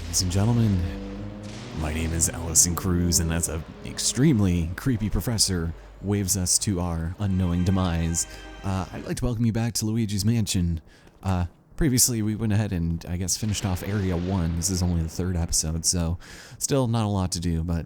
Ladies and gentlemen, my name is Allison Cruz, and as an extremely creepy professor waves us to our unknowing demise, I'd like to welcome you back to Luigi's Mansion. Previously, we went ahead and, I guess, finished off Area 1. This is only the third episode, so still not a lot to do, but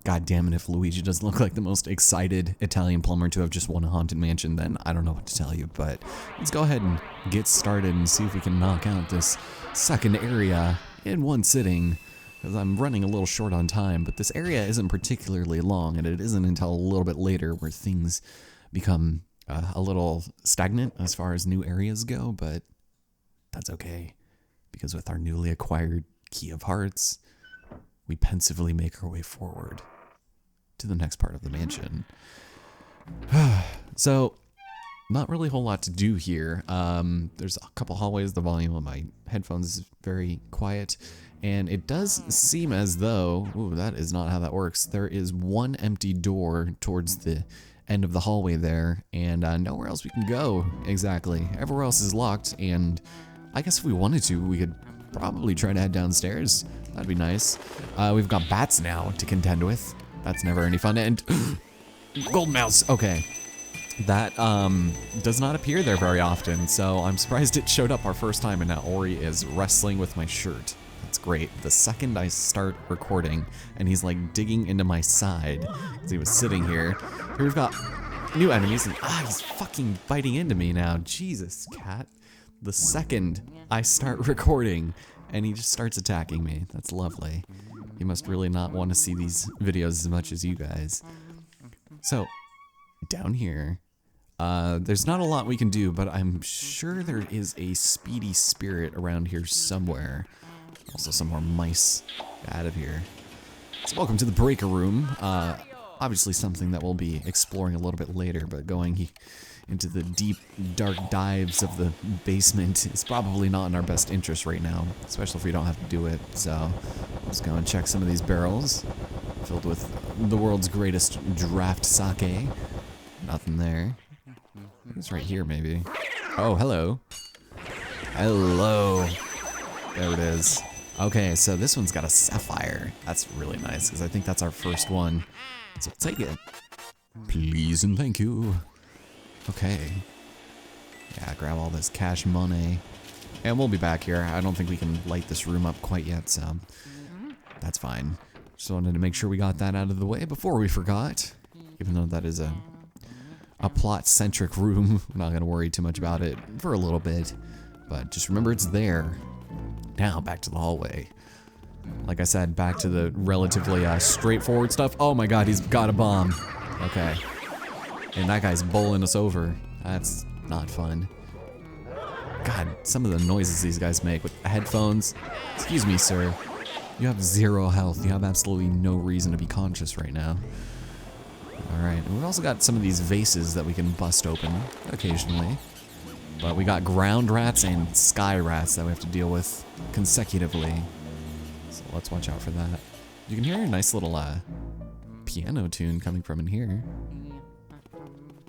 god damn it, if Luigi doesn't look like the most excited Italian plumber to have just won a haunted mansion, then I don't know what to tell you, but let's go ahead and get started and see if we can knock out this second area in one sitting, because I'm running a little short on time, but this area isn't particularly long, and it isn't until a little bit later where things become a little stagnant as far as new areas go, but that's okay, because with our newly acquired Key of Hearts, we pensively make our way forward to the next part of the mansion. So, not really a whole lot to do here. There's a couple hallways. The volume of my headphones is very quiet, and it does seem as though, ooh, that is not how that works. There is one empty door towards the end of the hallway there, and nowhere else we can go exactly. Everywhere else is locked, and I guess if we wanted to, we could probably try to head downstairs. That'd be nice. We've got bats now to contend with. That's never any fun. And gold mouse. Okay. That does not appear there very often, so I'm surprised it showed up our first time, and now Ori is wrestling with my shirt. That's great. The second I start recording, and he's like digging into my side, because he was sitting here. Here we've got new enemies, and he's fucking biting into me now. Jesus, cat. The second I start recording, and he just starts attacking me. That's lovely. He must really not want to see these videos as much as you guys. So, down here, there's not a lot we can do, but I'm sure there is a speedy spirit around here somewhere. Also some more mice. Get out of here. So welcome to the breaker room. Obviously something that we'll be exploring a little bit later, but going into the deep, dark dives of the basement is probably not in our best interest right now, especially if we don't have to do it. So let's go and check some of these barrels filled with the world's greatest draft sake. Nothing there. It's right here, maybe. Oh, hello. Hello. There it is. Okay, so this one's got a sapphire. That's really nice, because I think that's our first one. So take it. Please and thank you. Okay. Yeah, grab all this cash money. And we'll be back here. I don't think we can light this room up quite yet, so that's fine. Just wanted to make sure we got that out of the way before we forgot. Even though that is a plot-centric room, I'm not going to worry too much about it for a little bit. But just remember it's there. Now, back to the hallway. Like I said, back to the relatively straightforward stuff. Oh my god, he's got a bomb. Okay. And that guy's bowling us over. That's not fun. God, some of the noises these guys make with headphones. Excuse me, sir. You have 0 health. You have absolutely no reason to be conscious right now. Alright, we've also got some of these vases that we can bust open occasionally. But we got ground rats and sky rats that we have to deal with consecutively. So let's watch out for that. You can hear a nice little piano tune coming from in here.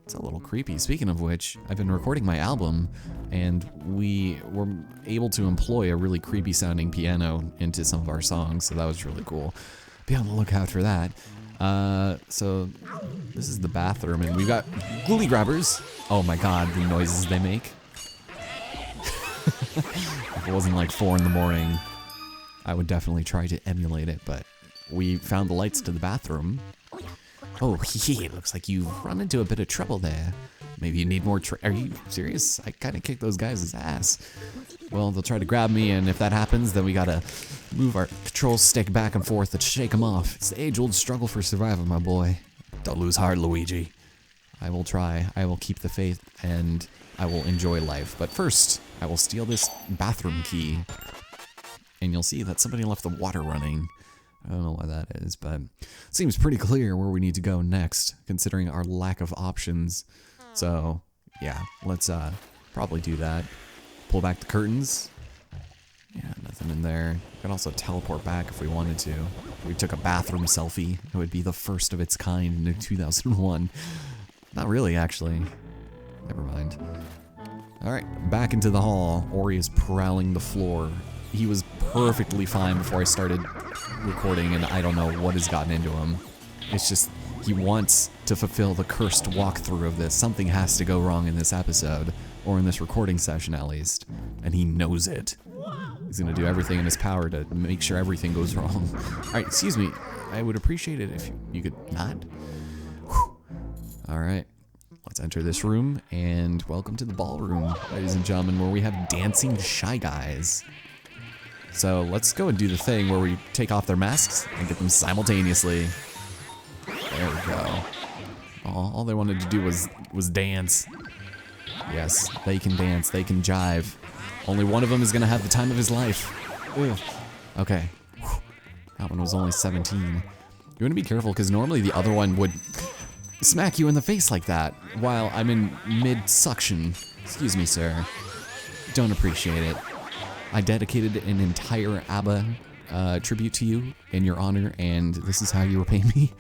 It's a little creepy. Speaking of which, I've been recording my album, and we were able to employ a really creepy sounding piano into some of our songs, so that was really cool. Be on the lookout for that. So this is the bathroom, and we've got ghoulie grabbers. Oh my god, the noises they make. If it wasn't like 4 in the morning, I would definitely try to emulate it, but we found the lights to the bathroom. Oh, it looks like you've run into a bit of trouble there. Maybe you need more are you serious? I kinda kicked those guys' ass. Well, they'll try to grab me, and if that happens, then we gotta move our control stick back and forth to shake them off. It's the age-old struggle for survival, my boy. Don't lose heart, Luigi. I will try. I will keep the faith, and I will enjoy life. But first, I will steal this bathroom key. And you'll see that somebody left the water running. I don't know why that is, but it seems pretty clear where we need to go next, considering our lack of options. So, yeah, let's probably do that. Pull back the curtains. Yeah, nothing in there. We could also teleport back if we wanted to. If we took a bathroom selfie, it would be the first of its kind in 2001. Not really, actually. Never mind. Alright, back into the hall. Ori is prowling the floor. he was perfectly fine before I started recording, and I don't know what has gotten into him. It's just, he wants to fulfill the cursed walkthrough of this. Something has to go wrong in this episode, or in this recording session at least, and he knows it. He's gonna do everything in his power to make sure everything goes wrong. Alright, excuse me. I would appreciate it if you could not. Alright, let's enter this room, and welcome to the ballroom, ladies and gentlemen, where we have dancing Shy Guys. So let's go and do the thing where we take off their masks and get them simultaneously. There we go. All they wanted to do was dance. Yes, they can dance, they can jive. Only one of them is gonna have the time of his life. Ugh. Okay. That one was only 17. You wanna be careful, because normally the other one would smack you in the face like that while I'm in mid-suction. Excuse me, sir. Don't appreciate it. I dedicated an entire ABBA tribute to you in your honor, and this is how you repay me.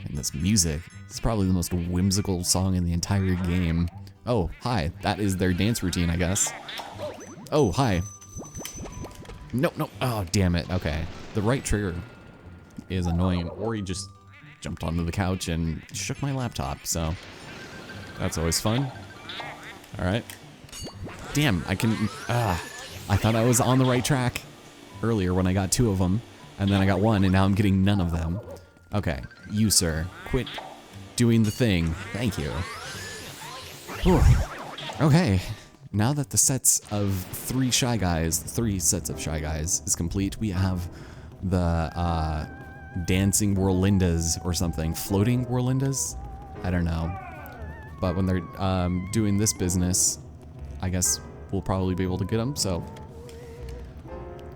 And this music. It's probably the most whimsical song in the entire game. Oh, hi. That is their dance routine, I guess. Oh, hi. Nope, nope. Oh, damn it. Okay. The right trigger is annoying. Or he just jumped onto the couch and shook my laptop, so that's always fun. Alright. Damn, I can... I thought I was on the right track earlier when I got 2 of them, and then I got 1, and now I'm getting none of them. Okay, you, sir. Quit doing the thing. Thank you. Whew. Okay. Now that the sets of 3 sets of Shy Guys is complete, we have the dancing Whirlindas or something. Floating Whirlindas? I don't know. But when they're doing this business, I guess we'll probably be able to get them, so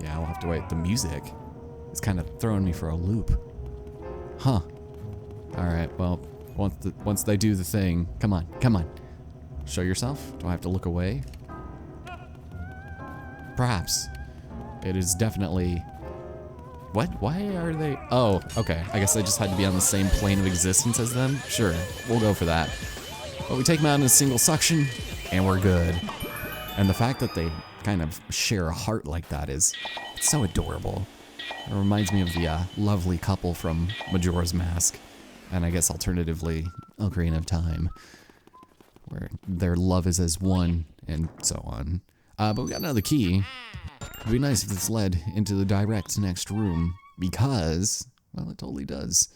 yeah, we'll have to wait. The music is kind of throwing me for a loop. Huh. Alright, well, once they do the thing, come on, come on. Show yourself? Do I have to look away? Perhaps. It is definitely... What? Why are they... Oh, okay. I guess I just had to be on the same plane of existence as them? Sure, we'll go for that. But we take them out in a single suction, and we're good. And the fact that they kind of share a heart like that is so adorable. It reminds me of the lovely couple from Majora's Mask. And I guess alternatively, Ocarina of Time, where their love is as one, and so on. But we got another key. It'd be nice if this led into the direct next room, because, well, it totally does.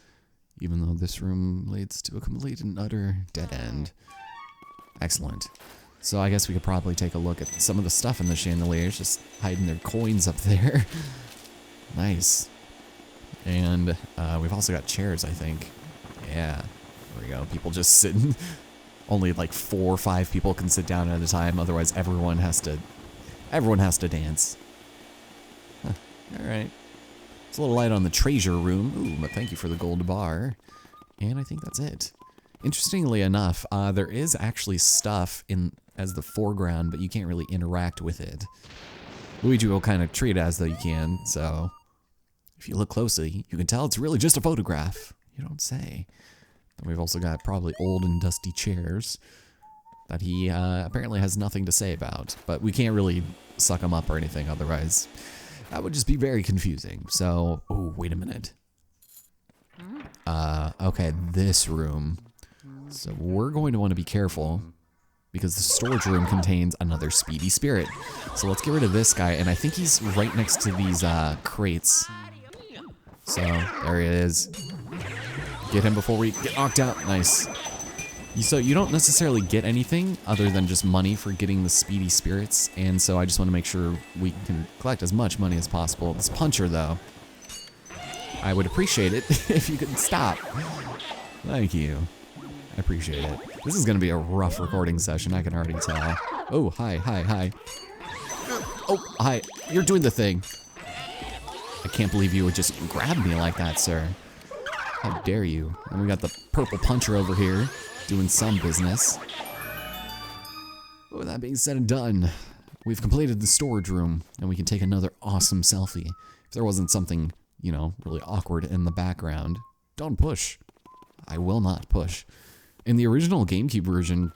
Even though this room leads to a complete and utter dead end. Excellent. So I guess we could probably take a look at some of the stuff in the chandeliers, just hiding their coins up there. Nice. And we've also got chairs, I think. Yeah, there we go. People just sitting. Only like 4 or 5 people can sit down at a time, otherwise everyone has to dance. Huh. Alright. It's a little light on the treasure room. Ooh, but thank you for the gold bar. And I think that's it. Interestingly enough, there is actually stuff in as the foreground, but you can't really interact with it. Luigi will kind of treat it as though you can, so if you look closely, you can tell it's really just a photograph. You don't say. Then we've also got probably old and dusty chairs that he apparently has nothing to say about, but we can't really suck them up or anything, otherwise that would just be very confusing. So, oh, wait a minute. Okay, this room. So we're going to want to be careful, because the storage room contains another speedy spirit. So let's get rid of this guy, and I think he's right next to these crates. So, there he is. Get him before we get knocked out. Nice. So you don't necessarily get anything other than just money for getting the speedy spirits, and so I just want to make sure we can collect as much money as possible. This puncher, though, I would appreciate it if you could stop. Thank you. I appreciate it. This is going to be a rough recording session, I can already tell. Oh, hi, hi, hi. Oh, hi. You're doing the thing. I can't believe you would just grab me like that, sir. How dare you? And we got the purple puncher over here doing some business. With that being said and done, we've completed the storage room, and we can take another awesome selfie. If there wasn't something, you know, really awkward in the background, don't push. I will not push. In the original GameCube version,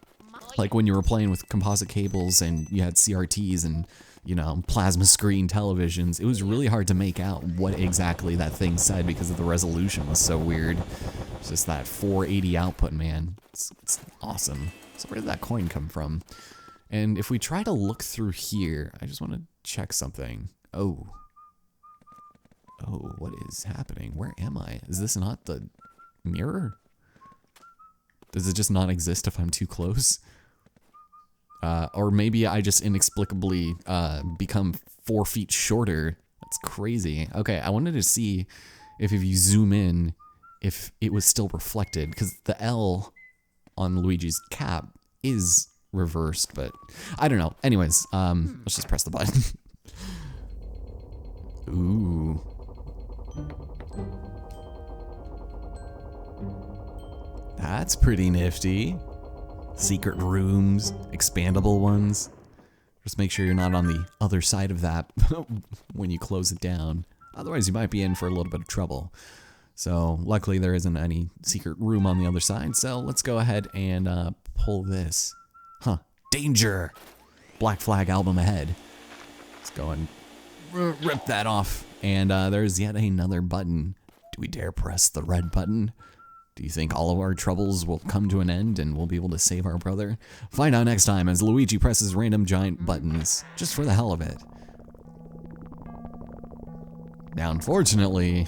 like when you were playing with composite cables and you had CRTs and you know, plasma screen televisions, it was really hard to make out what exactly that thing said because of the resolution was so weird. It's just that 480 output, man. It's awesome. So where did that coin come from? And if we try to look through here, I just want to check something. Oh, what is happening? Where am I? Is this not the mirror? Does it just not exist if I'm too close? Or maybe I just inexplicably become 4 feet shorter. That's crazy. Okay, I wanted to see if you zoom in, if it was still reflected, because the L on Luigi's cap is reversed, but I don't know. Anyways, let's just press the button. Ooh. That's pretty nifty. Secret rooms, expandable ones. Just make sure you're not on the other side of that when you close it down. Otherwise, you might be in for a little bit of trouble. So luckily there isn't any secret room on the other side. So let's go ahead and pull this. Huh, danger! Black Flag album ahead. Let's go and rip that off. And there's yet another button. Do we dare press the red button? Do you think all of our troubles will come to an end and we'll be able to save our brother? Find out next time as Luigi presses random giant buttons, just for the hell of it. Now, unfortunately,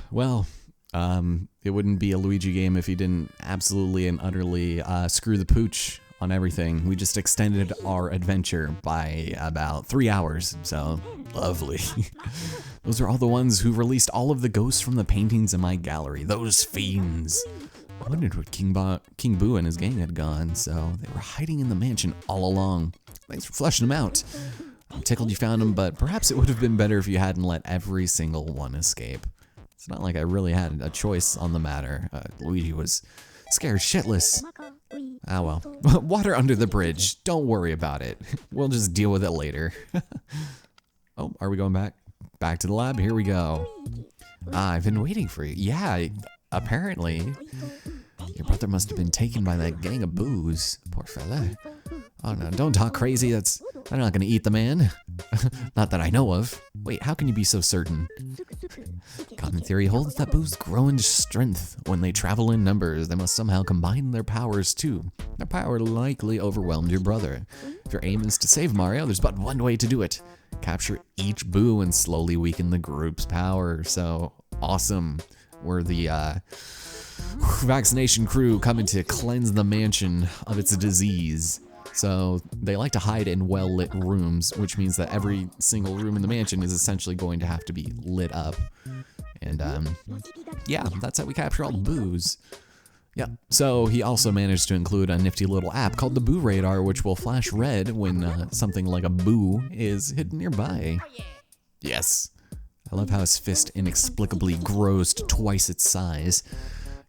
well, it wouldn't be a Luigi game if he didn't absolutely and utterly screw the pooch on everything. We just extended our adventure by about 3 hours, so lovely. Those are all the ones who released all of the ghosts from the paintings in my gallery. Those fiends. I wondered what King Boo and his gang had gone, so they were hiding in the mansion all along. Thanks for fleshing them out. I'm tickled you found them, but perhaps it would have been better if you hadn't let every single one escape. It's not like I really had a choice on the matter. Luigi was scared shitless. Ah well. Water under the bridge. Don't worry about it. We'll just deal with it later. Oh, are we going back? Back to the lab? Here we go. I've been waiting for you. Yeah, apparently. Your brother must have been taken by that gang of boos. Poor fella. Oh no, don't talk crazy. I'm not gonna eat the man. Not that I know of. Wait, how can you be so certain? Common theory holds that boos grow in strength. When they travel in numbers, they must somehow combine their powers too. Their power likely overwhelmed your brother. If your aim is to save Mario, there's but one way to do it. Capture each boo and slowly weaken the group's power. So, awesome. We're the vaccination crew coming to cleanse the mansion of its disease. So they like to hide in well-lit rooms, which means that every single room in the mansion is essentially going to have to be lit up. And yeah, that's how we capture all the boos. Yeah, so he also managed to include a nifty little app called the Boo Radar, which will flash red when something like a boo is hidden nearby. Yes. I love how his fist inexplicably grows to twice its size.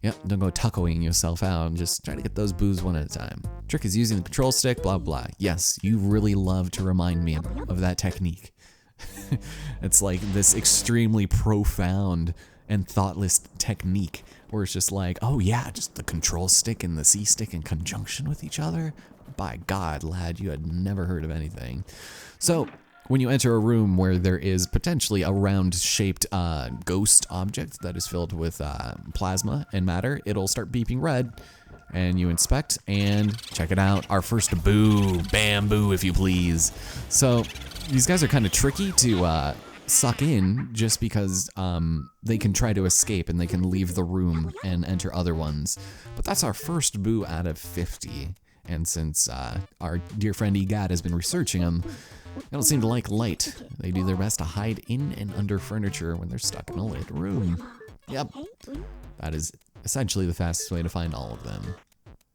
Yep, don't go tacoing yourself out and just try to get those boos one at a time. Trick is using the control stick, blah, blah. Yes, you really love to remind me of that technique. It's like this extremely profound and thoughtless technique where it's just like, oh yeah, just the control stick and the C stick in conjunction with each other? By God, lad, you had never heard of anything. So, when you enter a room where there is potentially a round-shaped ghost object that is filled with plasma and matter, it'll start beeping red, and you inspect, and check it out, our first boo, bamboo if you please. So these guys are kind of tricky to suck in just because they can try to escape and they can leave the room and enter other ones. But that's our first boo out of 50, and since our dear friend Egad has been researching them, they don't seem to like light. They do their best to hide in and under furniture when they're stuck in a lit room. Yep, that is essentially the fastest way to find all of them.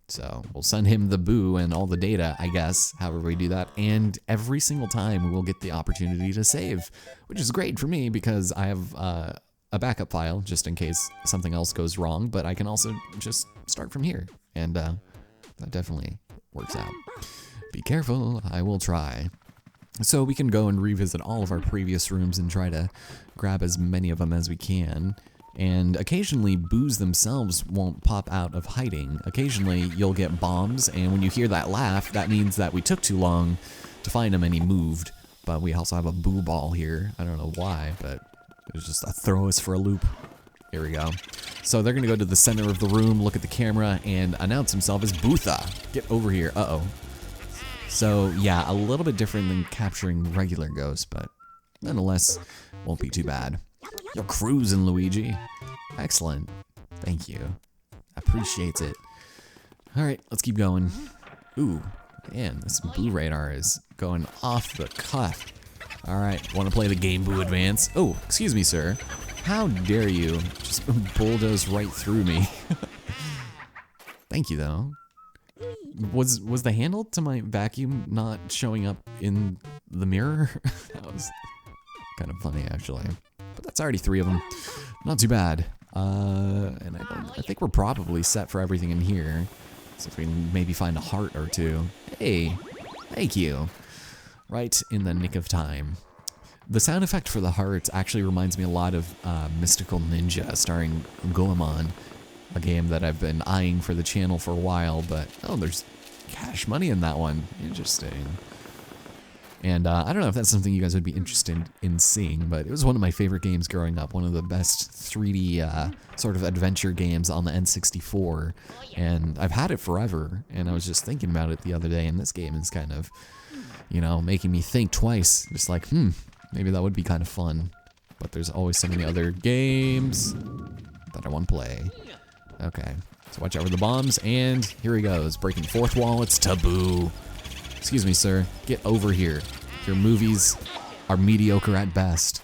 So we'll send him the boo and all the data, I guess, however we do that. And every single time we will get the opportunity to save, which is great for me because I have a backup file just in case something else goes wrong, but I can also just start from here. And that definitely works out. Be careful, I will try. So we can go and revisit all of our previous rooms and try to grab as many of them as we can. And occasionally, boos themselves won't pop out of hiding. Occasionally, you'll get bombs, and when you hear that laugh, that means that we took too long to find him and he moved. But we also have a boo ball here. I don't know why, but it was just a throw us for a loop. Here we go. So they're gonna go to the center of the room, look at the camera, and announce himself as Bootha. Get over here. Uh-oh. So yeah, a little bit different than capturing regular ghosts, but nonetheless, won't be too bad. You're cruising, Luigi. Excellent. Thank you. Appreciate it. Alright, let's keep going. Ooh, man, this Boo radar is going off the cuff. Alright, want to play the Game Boo Advance? Oh, excuse me, sir. How dare you just bulldoze right through me? Thank you, though. Was the handle to my vacuum not showing up in the mirror? That was kind of funny, actually. But that's already 3 of them. Not too bad. And I think we're probably set for everything in here. So if we can maybe find a heart or 2. Hey, thank you. Right in the nick of time. The sound effect for the heart actually reminds me a lot of Mystical Ninja starring Goemon, a game that I've been eyeing for the channel for a while, but oh, there's cash money in that one. Interesting. And I don't know if that's something you guys would be interested in seeing, but it was one of my favorite games growing up, one of the best 3D sort of adventure games on the N64, and I've had it forever, and I was just thinking about it the other day, and this game is kind of, you know, making me think twice, just like, maybe that would be kind of fun, but there's always so many other games that I want to play. Okay, so watch out for the bombs, and here he goes, breaking the 4th wall, it's Taboo. Excuse me, sir. Get over here. Your movies are mediocre at best.